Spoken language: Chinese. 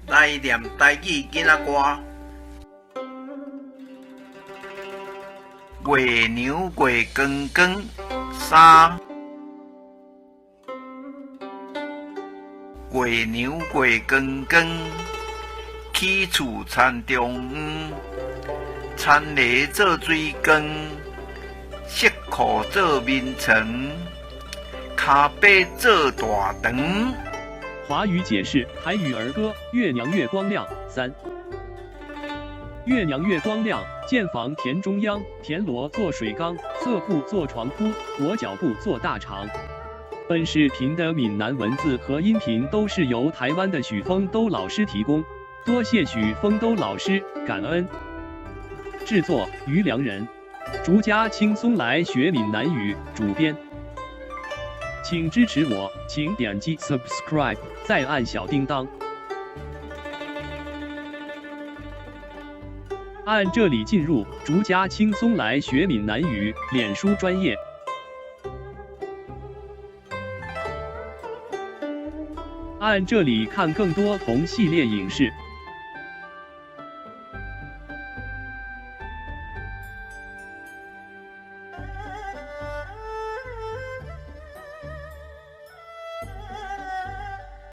来念台语囡仔歌。月娘月光光，三。月娘月光光，起厝田中央。田螺做水缸，色裤做面床，脚背做大床。华语解释台语儿歌《月娘月光亮》三。月娘月光亮，建房田中央，田螺做水缸，色布做床铺，裹脚布做大床。本视频的闽南文字和音频都是由台湾的许丰都老师提供，多谢许丰都老师，感恩。制作于良人，竹家轻松来学闽南语，主编。请支持我，请点击 subscribe， 再按小叮当。按这里进入竹家轻松来学闽南语脸书专页。按这里看更多同系列影视。